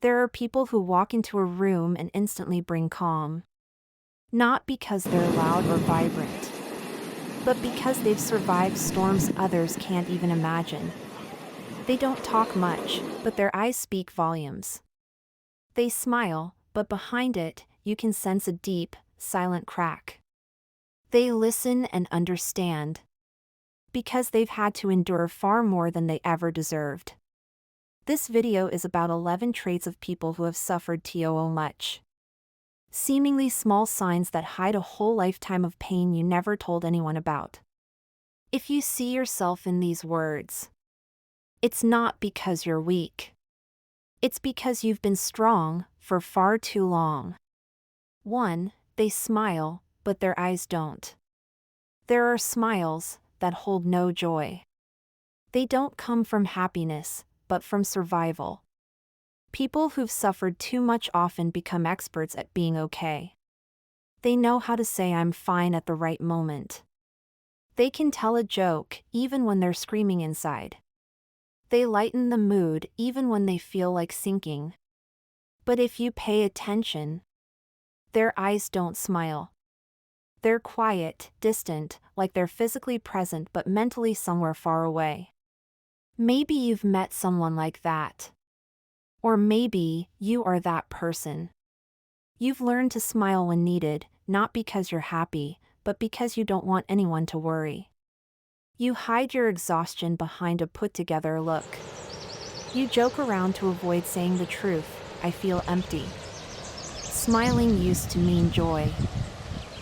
There are people who walk into a room and instantly bring calm. Not because they're loud or vibrant, but because they've survived storms others can't even imagine. They don't talk much, but their eyes speak volumes. They smile, but behind it, you can sense a deep, silent crack. They listen and understand, because they've had to endure far more than they ever deserved. This video is about 11 traits of people who have suffered too much. Seemingly small signs that hide a whole lifetime of pain you never told anyone about. If you see yourself in these words, it's not because you're weak. It's because you've been strong for far too long. 1. They smile, but their eyes don't. There are smiles that hold no joy. They don't come from happiness, but from survival. People who've suffered too much often become experts at being okay. They know how to say "I'm fine" at the right moment. They can tell a joke even when they're screaming inside. They lighten the mood even when they feel like sinking. But if you pay attention, their eyes don't smile. They're quiet, distant, like they're physically present but mentally somewhere far away. Maybe you've met someone like that. Or maybe you are that person. You've learned to smile when needed, not because you're happy, but because you don't want anyone to worry. You hide your exhaustion behind a put-together look. You joke around to avoid saying the truth, "I feel empty." Smiling used to mean joy.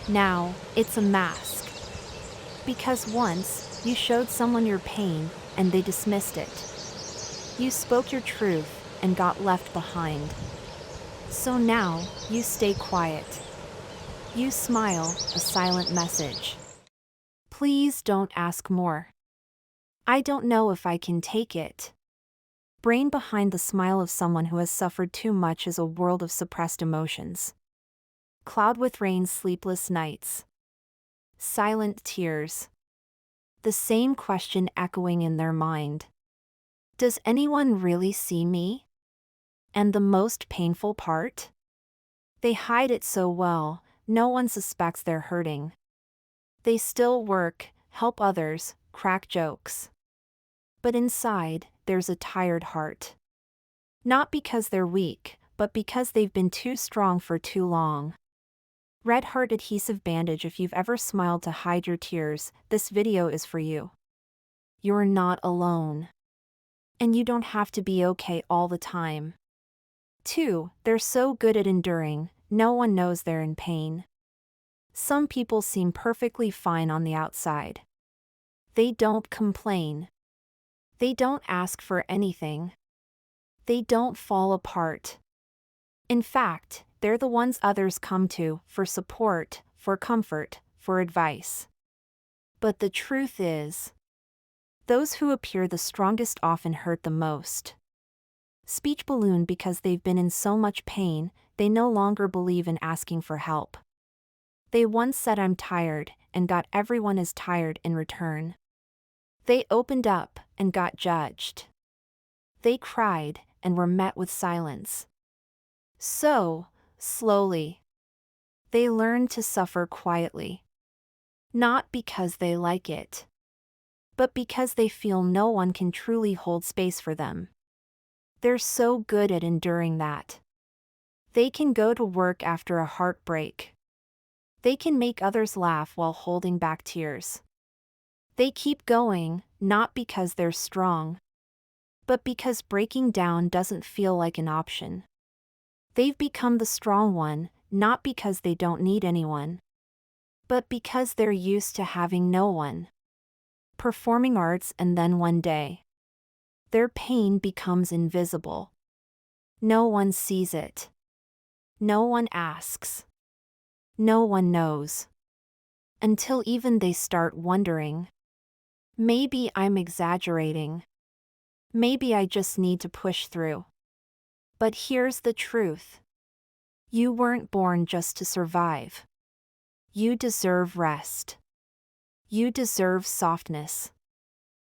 Now, it's a mask. Because once, you showed someone your pain, and they dismissed it. You spoke your truth, and got left behind. So now, you stay quiet. You smile, a silent message. Please don't ask more. I don't know if I can take it. Brain behind the smile of someone who has suffered too much is a world of suppressed emotions. Cloud with rain, sleepless nights. Silent tears. The same question echoing in their mind. Does anyone really see me? And the most painful part? They hide it so well, no one suspects they're hurting. They still work, help others, crack jokes. But inside, there's a tired heart. Not because they're weak, but because they've been too strong for too long. Red Heart Adhesive Bandage. If you've ever smiled to hide your tears, this video is for you. You're not alone. And you don't have to be okay all the time. 2. They're so good at enduring, no one knows they're in pain. Some people seem perfectly fine on the outside. They don't complain. They don't ask for anything. They don't fall apart. In fact, they're the ones others come to for support, for comfort, for advice. But the truth is, those who appear the strongest often hurt the most. Speech balloon. Because they've been in so much pain, they no longer believe in asking for help. They once said "I'm tired," and got everyone as tired in return. They opened up, and got judged. They cried, and were met with silence. So, slowly, they learned to suffer quietly. Not because they like it, but because they feel no one can truly hold space for them. They're so good at enduring that. They can go to work after a heartbreak. They can make others laugh while holding back tears. They keep going, not because they're strong, but because breaking down doesn't feel like an option. They've become the strong one, not because they don't need anyone, but because they're used to having no one. Performing arts. And then one day, their pain becomes invisible. No one sees it. No one asks. No one knows. Until even they start wondering. Maybe I'm exaggerating. Maybe I just need to push through. But here's the truth. You weren't born just to survive. You deserve rest. You deserve softness.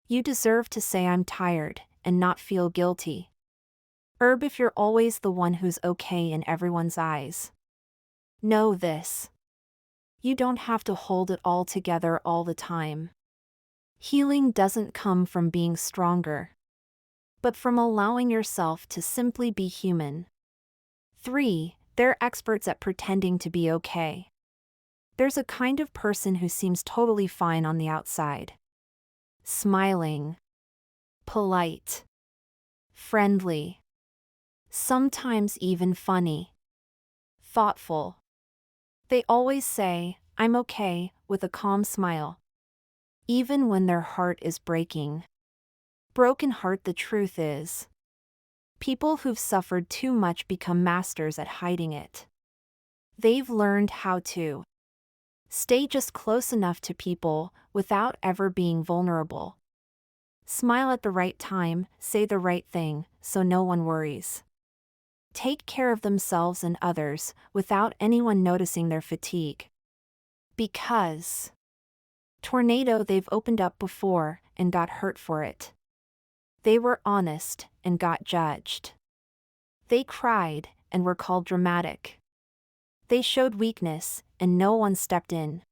You deserve to say "I'm tired," and not feel guilty. Herb if you're always the one who's okay in everyone's eyes. Know this. You don't have to hold it all together all the time. Healing doesn't come from being stronger, but from allowing yourself to simply be human. 3. They're experts at pretending to be okay. There's a kind of person who seems totally fine on the outside. Smiling, polite, friendly, sometimes even funny, thoughtful. They always say, "I'm okay," with a calm smile, even when their heart is breaking. Broken heart, the truth is, people who've suffered too much become masters at hiding it. They've learned how to stay just close enough to people without ever being vulnerable. Smile at the right time, say the right thing, so no one worries. Take care of themselves and others without anyone noticing their fatigue. Because tornado, they've opened up before and got hurt for it. They were honest and got judged. They cried and were called dramatic. They showed weakness and no one stepped in.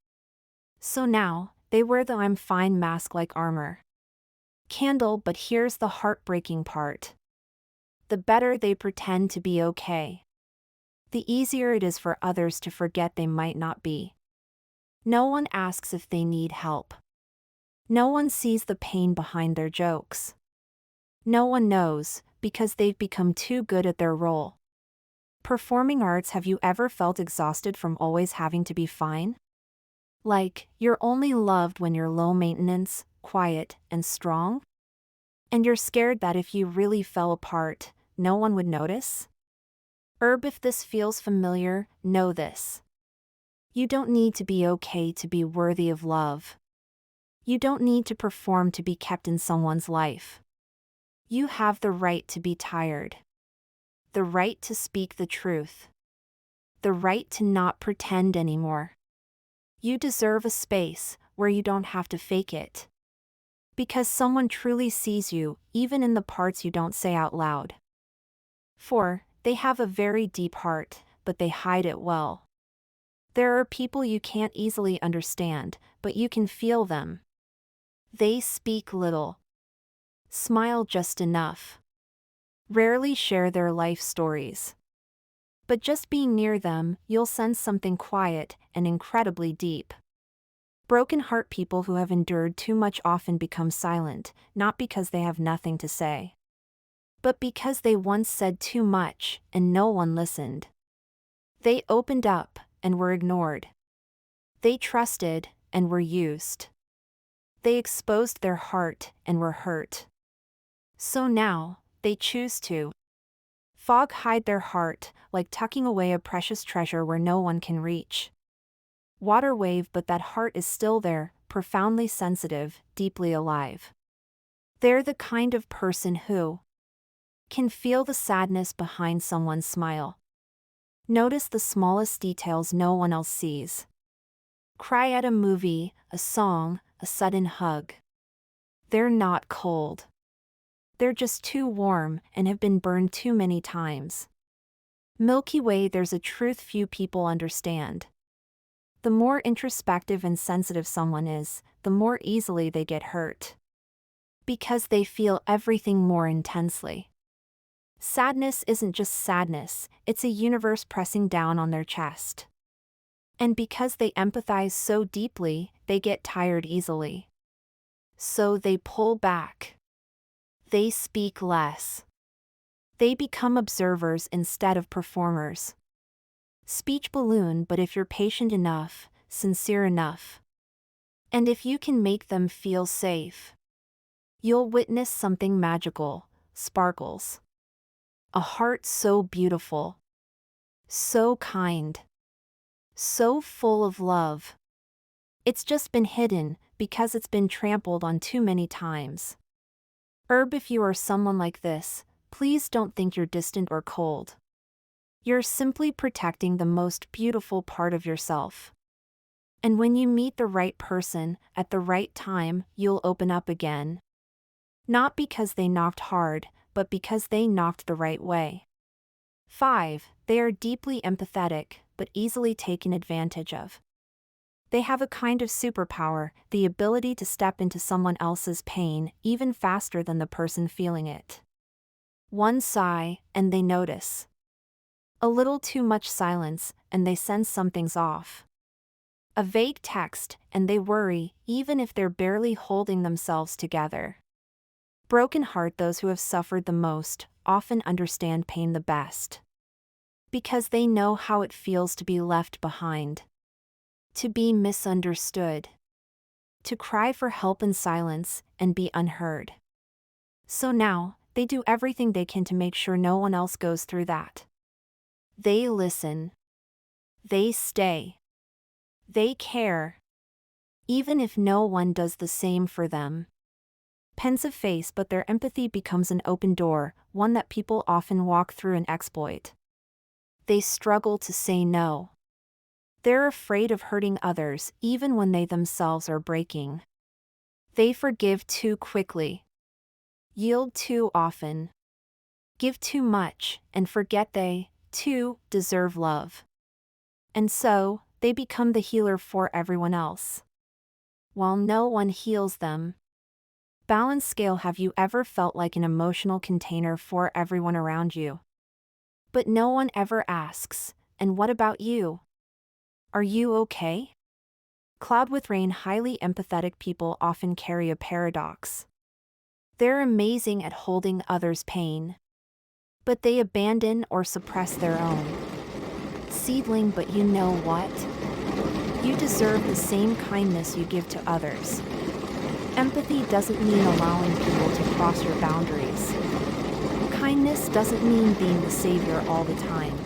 So now, they wear the "I'm fine" mask like armor. Candle, but here's the heartbreaking part. The better they pretend to be okay, the easier it is for others to forget they might not be. No one asks if they need help. No one sees the pain behind their jokes. No one knows, because they've become too good at their role. Performing arts, have you ever felt exhausted from always having to be fine? Like, you're only loved when you're low maintenance, quiet, and strong? And you're scared that if you really fell apart, no one would notice? Herb, if this feels familiar, know this. You don't need to be okay to be worthy of love. You don't need to perform to be kept in someone's life. You have the right to be tired. The right to speak the truth. The right to not pretend anymore. You deserve a space where you don't have to fake it. Because someone truly sees you, even in the parts you don't say out loud. 4. They have a very deep heart, but they hide it well. There are people you can't easily understand, but you can feel them. They speak little. Smile just enough. Rarely share their life stories. But just being near them, you'll sense something quiet and incredibly deep. Broken heart, people who have endured too much often become silent, not because they have nothing to say, but because they once said too much and no one listened. They opened up and were ignored. They trusted and were used. They exposed their heart and were hurt. So now, they choose to hide their heart, like tucking away a precious treasure where no one can reach. Water wave, but that heart is still there, profoundly sensitive, deeply alive. They're the kind of person who can feel the sadness behind someone's smile. Notice the smallest details no one else sees. Cry at a movie, a song, a sudden hug. They're not cold. They're just too warm and have been burned too many times. Milky Way, there's a truth few people understand. The more introspective and sensitive someone is, the more easily they get hurt. Because they feel everything more intensely. Sadness isn't just sadness, it's a universe pressing down on their chest. And because they empathize so deeply, they get tired easily. So they pull back. They speak less. They become observers instead of performers. Speech balloon, but if you're patient enough, sincere enough, and if you can make them feel safe, you'll witness something magical, sparkles. A heart so beautiful, so kind, so full of love. It's just been hidden because it's been trampled on too many times. Herb, if you are someone like this, please don't think you're distant or cold. You're simply protecting the most beautiful part of yourself. And when you meet the right person, at the right time, you'll open up again. Not because they knocked hard, but because they knocked the right way. 5. They are deeply empathetic, but easily taken advantage of. They have a kind of superpower, the ability to step into someone else's pain even faster than the person feeling it. One sigh, and they notice. A little too much silence, and they sense something's off. A vague text, and they worry, even if they're barely holding themselves together. Broken heart, those who have suffered the most often understand pain the best. Because they know how it feels to be left behind. To be misunderstood. To cry for help in silence and be unheard. So now, they do everything they can to make sure no one else goes through that. They listen. They stay. They care. Even if no one does the same for them. Pensive face, but their empathy becomes an open door, one that people often walk through and exploit. They struggle to say no. They're afraid of hurting others, even when they themselves are breaking. They forgive too quickly. Yield too often. Give too much, and forget they, too, deserve love. And so, they become the healer for everyone else. While no one heals them. Balance scale, have you ever felt like an emotional container for everyone around you? But no one ever asks, and what about you? Are you okay? Cloud with rain, highly empathetic people often carry a paradox. They're amazing at holding others' pain. But they abandon or suppress their own. Seedling, but you know what? You deserve the same kindness you give to others. Empathy doesn't mean allowing people to cross your boundaries. Kindness doesn't mean being the savior all the time.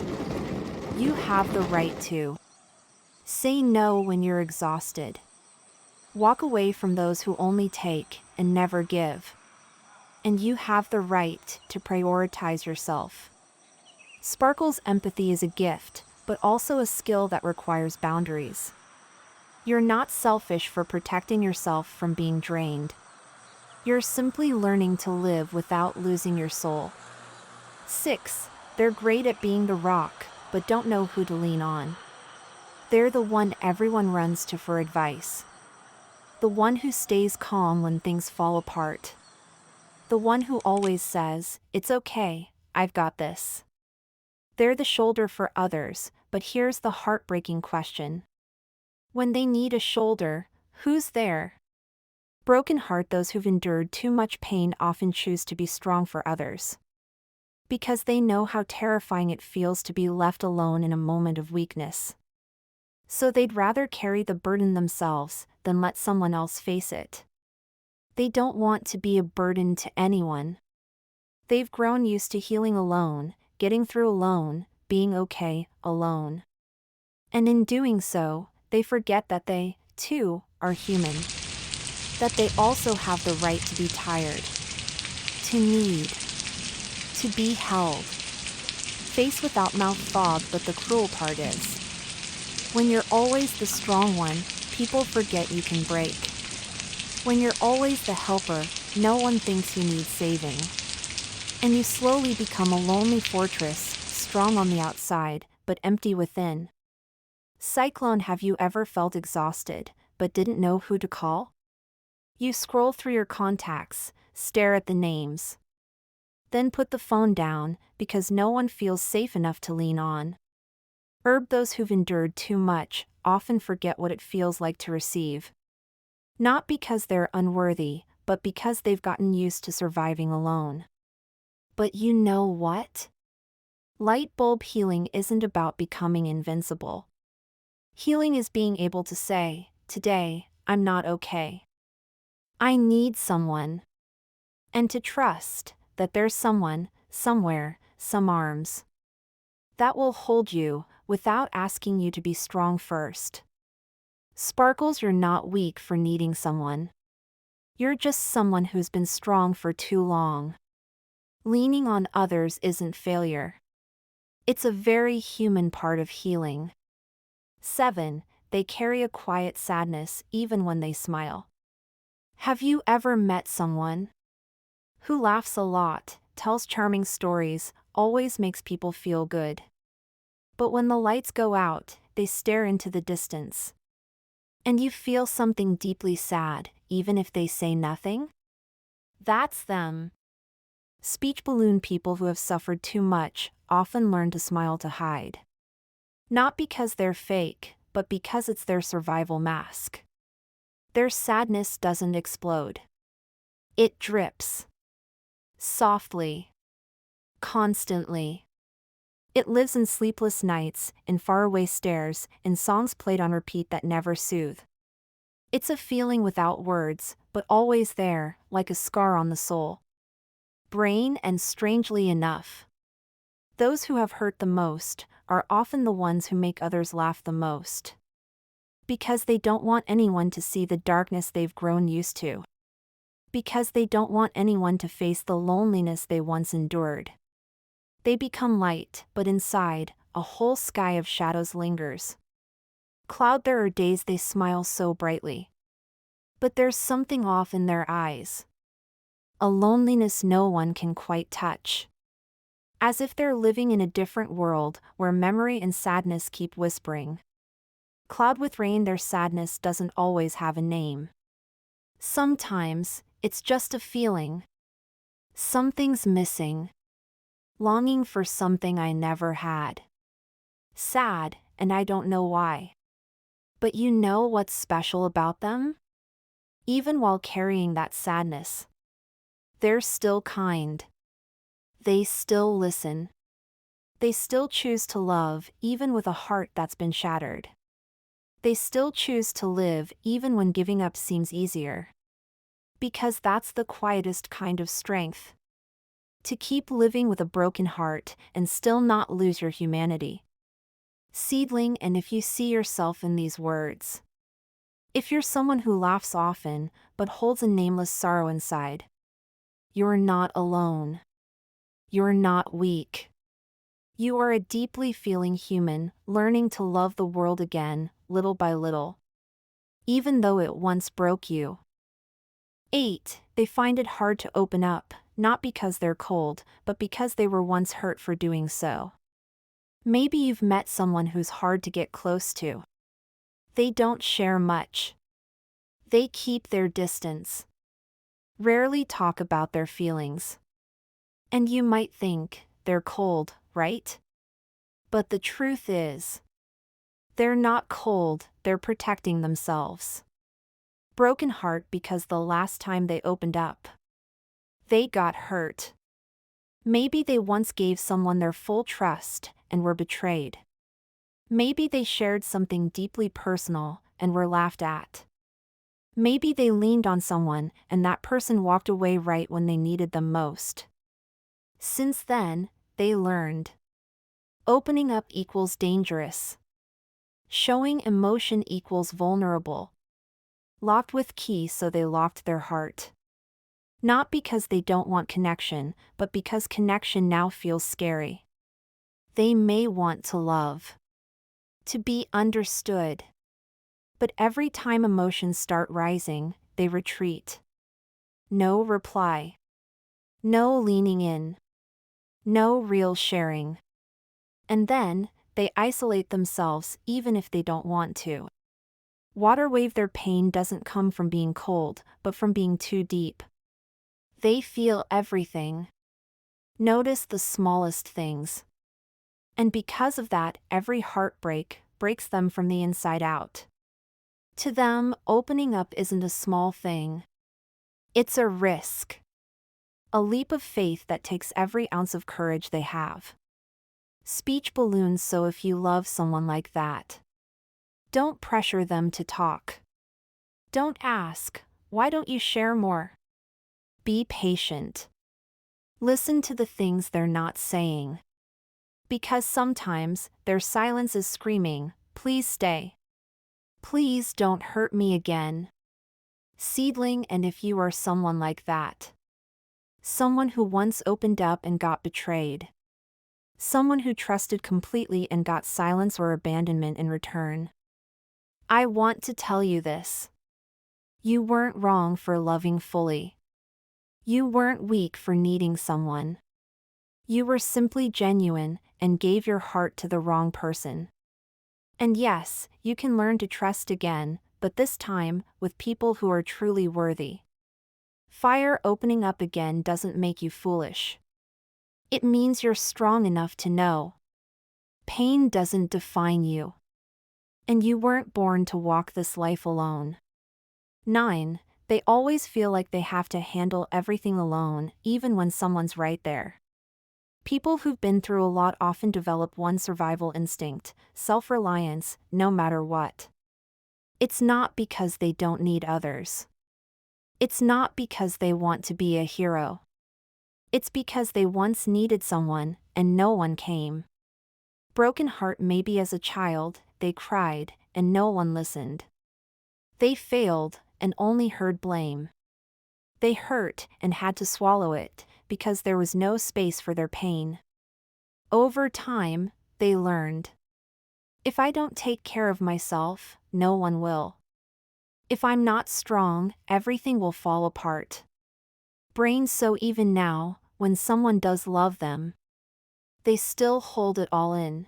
You have the right to say no when you're exhausted. Walk away from those who only take and never give. And you have the right to prioritize yourself. Sparkle's empathy is a gift, but also a skill that requires boundaries. You're not selfish for protecting yourself from being drained. You're simply learning to live without losing your soul. 6. They're great at being the rock, but don't know who to lean on. They're the one everyone runs to for advice. The one who stays calm when things fall apart. The one who always says, "It's okay, I've got this." They're the shoulder for others, but here's the heartbreaking question. When they need a shoulder, who's there? Broken heart, those who've endured too much pain often choose to be strong for others. Because they know how terrifying it feels to be left alone in a moment of weakness. So they'd rather carry the burden themselves than let someone else face it. They don't want to be a burden to anyone. They've grown used to healing alone, getting through alone, being okay alone. And in doing so, they forget that they, too, are human. That they also have the right to be tired. To need. To be held. Face without mouth fog, but the cruel part is. When you're always the strong one, people forget you can break. When you're always the helper, no one thinks you need saving. And you slowly become a lonely fortress, strong on the outside, but empty within. Cyclone, have you ever felt exhausted, but didn't know who to call? You scroll through your contacts, stare at the names. Then put the phone down, because no one feels safe enough to lean on. Those who've endured too much often forget what it feels like to receive. Not because they're unworthy, but because they've gotten used to surviving alone. But you know what? Light bulb healing isn't about becoming invincible. Healing is being able to say, "Today, I'm not okay. I need someone." And to trust that there's someone, somewhere, some arms that will hold you without asking you to be strong first. Sparkles, you're not weak for needing someone. You're just someone who's been strong for too long. Leaning on others isn't failure. It's a very human part of healing. 7. They carry a quiet sadness even when they smile. Have you ever met someone who laughs a lot, tells charming stories, always makes people feel good. But when the lights go out, they stare into the distance. And you feel something deeply sad, even if they say nothing? That's them. Speech balloon people who have suffered too much often learn to smile to hide. Not because they're fake, but because it's their survival mask. Their sadness doesn't explode. It drips. Softly. Constantly. It lives in sleepless nights, in faraway stares, in songs played on repeat that never soothe. It's a feeling without words, but always there, like a scar on the soul. Brain, and strangely enough, those who have hurt the most are often the ones who make others laugh the most. Because they don't want anyone to see the darkness they've grown used to. Because they don't want anyone to face the loneliness they once endured. They become light, but inside, a whole sky of shadows lingers. Cloud, there are days they smile so brightly. But there's something off in their eyes. A loneliness no one can quite touch. As if they're living in a different world, where memory and sadness keep whispering. Cloud with rain, their sadness doesn't always have a name. Sometimes, it's just a feeling. Something's missing. Longing for something I never had. Sad, and I don't know why. But you know what's special about them? Even while carrying that sadness, they're still kind. They still listen. They still choose to love, even with a heart that's been shattered. They still choose to live, even when giving up seems easier. Because that's the quietest kind of strength. To keep living with a broken heart and still not lose your humanity. Seedling, and if you see yourself in these words. If you're someone who laughs often, but holds a nameless sorrow inside. You're not alone. You're not weak. You are a deeply feeling human, learning to love the world again, little by little. Even though it once broke you. 8. They find it hard to open up, not because they're cold, but because they were once hurt for doing so. Maybe you've met someone who's hard to get close to. They don't share much. They keep their distance. Rarely talk about their feelings. And you might think, they're cold, right? But the truth is, they're not cold, they're protecting themselves. Broken heart because the last time they opened up, they got hurt. Maybe they once gave someone their full trust and were betrayed. Maybe they shared something deeply personal and were laughed at. Maybe they leaned on someone and that person walked away right when they needed them most. Since then, they learned. Opening up equals dangerous. Showing emotion equals vulnerable. Locked with key, so they locked their heart. Not because they don't want connection, but because connection now feels scary. They may want to love. To be understood. But every time emotions start rising, they retreat. No reply. No leaning in. No real sharing. And then, they isolate themselves even if they don't want to. Water wave, their pain doesn't come from being cold, but from being too deep. They feel everything. Notice the smallest things. And because of that, every heartbreak breaks them from the inside out. To them, opening up isn't a small thing. It's a risk. A leap of faith that takes every ounce of courage they have. Speech balloons, so if you love someone like that, don't pressure them to talk. Don't ask, why don't you share more? Be patient. Listen to the things they're not saying. Because sometimes, their silence is screaming, please stay. Please don't hurt me again. Seedling, and if you are someone like that. Someone who once opened up and got betrayed. Someone who trusted completely and got silence or abandonment in return. I want to tell you this. You weren't wrong for loving fully. You weren't weak for needing someone. You were simply genuine and gave your heart to the wrong person. And yes, you can learn to trust again, but this time, with people who are truly worthy. Fire opening up again doesn't make you foolish. It means you're strong enough to know. Pain doesn't define you. And you weren't born to walk this life alone. 9. They always feel like they have to handle everything alone, even when someone's right there. People who've been through a lot often develop one survival instinct: self-reliance, no matter what. It's not because they don't need others. It's not because they want to be a hero. It's because they once needed someone, and no one came. Broken heart, maybe as a child, they cried, and no one listened. They failed, and only heard blame. They hurt, and had to swallow it, because there was no space for their pain. Over time, they learned. If I don't take care of myself, no one will. If I'm not strong, everything will fall apart. Brains, so even now, when someone does love them, they still hold it all in.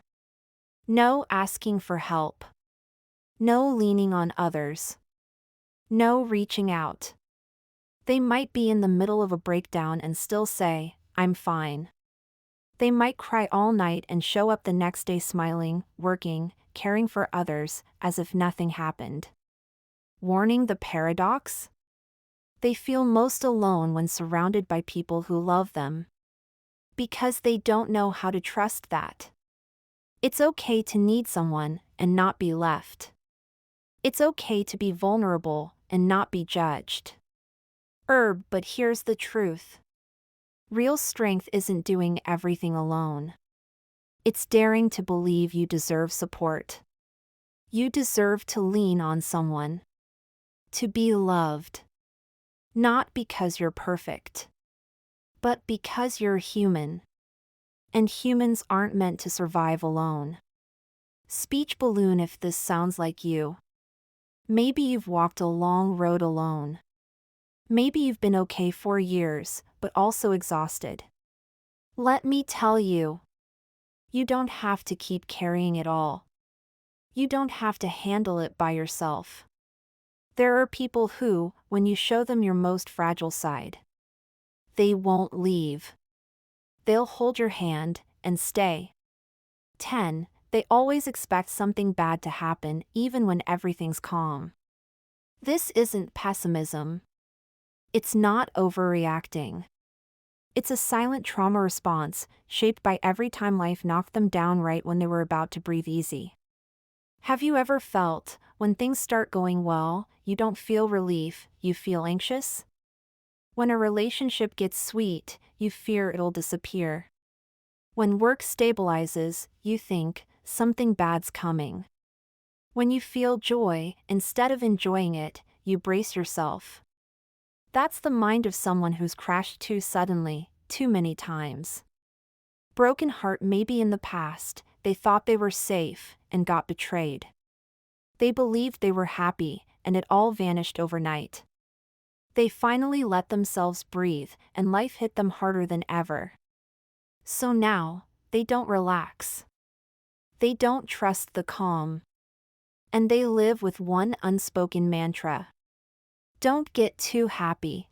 No asking for help. No leaning on others. No reaching out. They might be in the middle of a breakdown and still say, "I'm fine." They might cry all night and show up the next day smiling, working, caring for others, as if nothing happened. Warning: the paradox? They feel most alone when surrounded by people who love them. Because they don't know how to trust that. It's okay to need someone and not be left. It's okay to be vulnerable and not be judged. But here's the truth. Real strength isn't doing everything alone. It's daring to believe you deserve support. You deserve to lean on someone. To be loved. Not because you're perfect, but because you're human. And humans aren't meant to survive alone. Speech balloon: if this sounds like you. Maybe you've walked a long road alone. Maybe you've been okay for years, but also exhausted. Let me tell you. You don't have to keep carrying it all. You don't have to handle it by yourself. There are people who, when you show them your most fragile side, they won't leave. They'll hold your hand and stay. 10. They always expect something bad to happen even when everything's calm. This isn't pessimism. It's not overreacting. It's a silent trauma response, shaped by every time life knocked them down right when they were about to breathe easy. Have you ever felt, when things start going well, you don't feel relief, you feel anxious? When a relationship gets sweet, you fear it'll disappear. When work stabilizes, you think, something bad's coming. When you feel joy, instead of enjoying it, you brace yourself. That's the mind of someone who's crashed too suddenly, too many times. Broken heart: maybe in the past, they thought they were safe, and got betrayed. They believed they were happy, and it all vanished overnight. They finally let themselves breathe, and life hit them harder than ever. So now, they don't relax. They don't trust the calm. And they live with one unspoken mantra. Don't get too happy.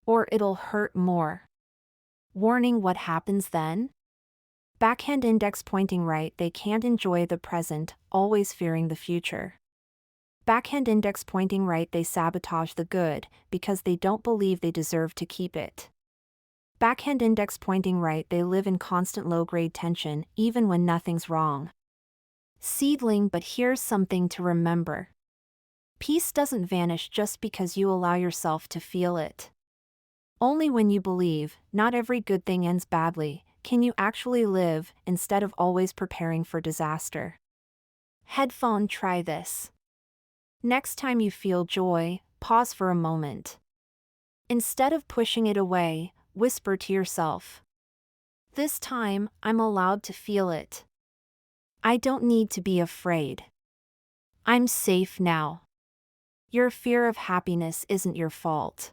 Or it'll hurt more. Warning: what happens then? Backhand index pointing right: they can't enjoy the present, always fearing the future. Backhand index pointing right: they sabotage the good, because they don't believe they deserve to keep it. Backhand index pointing right: they live in constant low-grade tension, even when nothing's wrong. Seedling: but here's something to remember. Peace doesn't vanish just because you allow yourself to feel it. Only when you believe, not every good thing ends badly, can you actually live, instead of always preparing for disaster. Headphone: try this. Next time you feel joy, pause for a moment. Instead of pushing it away, whisper to yourself. This time, I'm allowed to feel it. I don't need to be afraid. I'm safe now. Your fear of happiness isn't your fault.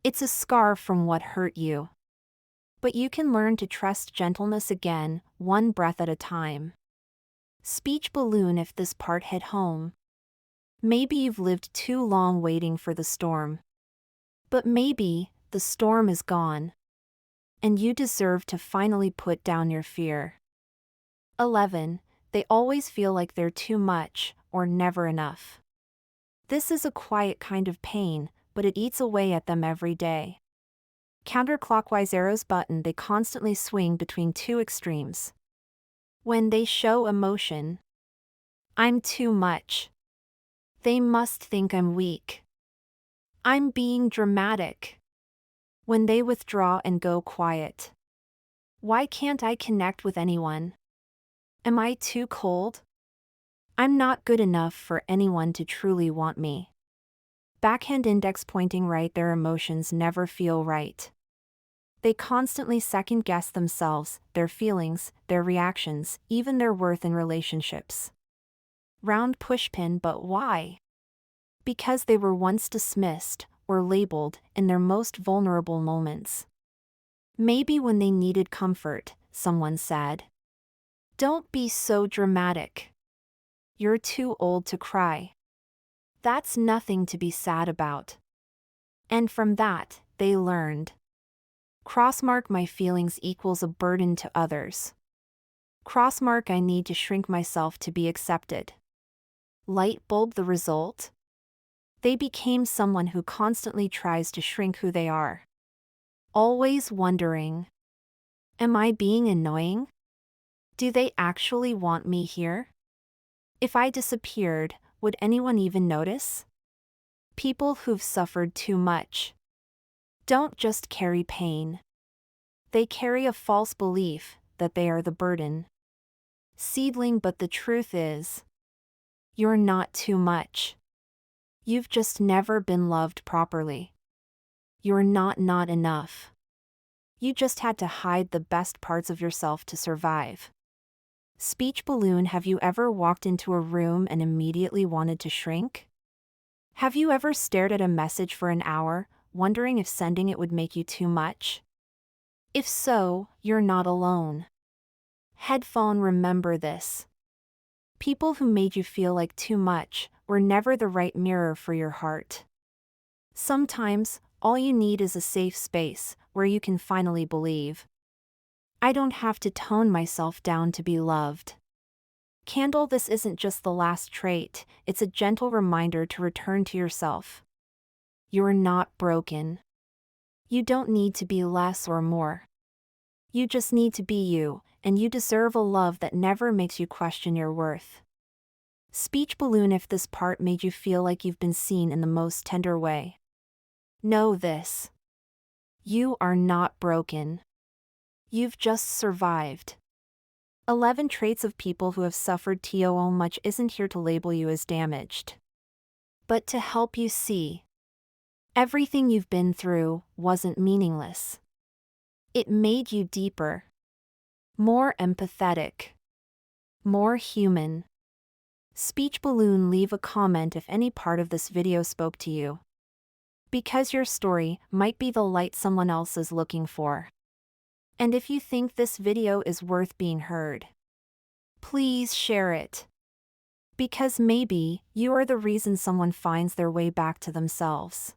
It's a scar from what hurt you. But you can learn to trust gentleness again, one breath at a time. Speech balloon if this part hit home. Maybe you've lived too long waiting for the storm. But maybe the storm is gone. And you deserve to finally put down your fear. 11. They always feel like they're too much, or never enough. This is a quiet kind of pain, but it eats away at them every day. Counterclockwise arrows button, they constantly swing between two extremes. When they show emotion, I'm too much. They must think I'm weak. I'm being dramatic. When they withdraw and go quiet, why can't I connect with anyone? Am I too cold? I'm not good enough for anyone to truly want me. Backhand index pointing right, their emotions never feel right. They constantly second-guess themselves, their feelings, their reactions, even their worth in relationships. Round pushpin, but why? Because they were once dismissed, or labeled, in their most vulnerable moments. Maybe when they needed comfort, someone said, "Don't be so dramatic. You're too old to cry. That's nothing to be sad about." And from that, they learned. Crossmark my feelings equals a burden to others. Crossmark I need to shrink myself to be accepted. Light bulb the result? They became someone who constantly tries to shrink who they are. Always wondering, am I being annoying? Do they actually want me here? If I disappeared, would anyone even notice? People who've suffered too much don't just carry pain. They carry a false belief that they are the burden. Seedling, but the truth is, you're not too much. You've just never been loved properly. You're not enough. You just had to hide the best parts of yourself to survive. Speech balloon, have you ever walked into a room and immediately wanted to shrink? Have you ever stared at a message for an hour, wondering if sending it would make you too much? If so, you're not alone. Headphone, remember this. People who made you feel like too much were never the right mirror for your heart. Sometimes, all you need is a safe space where you can finally believe. I don't have to tone myself down to be loved. Candle, this isn't just the last trait, it's a gentle reminder to return to yourself. You're not broken. You don't need to be less or more. You just need to be you, and you deserve a love that never makes you question your worth. Speech balloon, if this part made you feel like you've been seen in the most tender way, know this. You are not broken. You've just survived. 11 traits of people who have suffered too much isn't here to label you as damaged, but to help you see. Everything you've been through wasn't meaningless. It made you deeper, more empathetic, more human. Speech balloon, leave a comment if any part of this video spoke to you, because your story might be the light someone else is looking for. And if you think this video is worth being heard, please share it. Because maybe you are the reason someone finds their way back to themselves.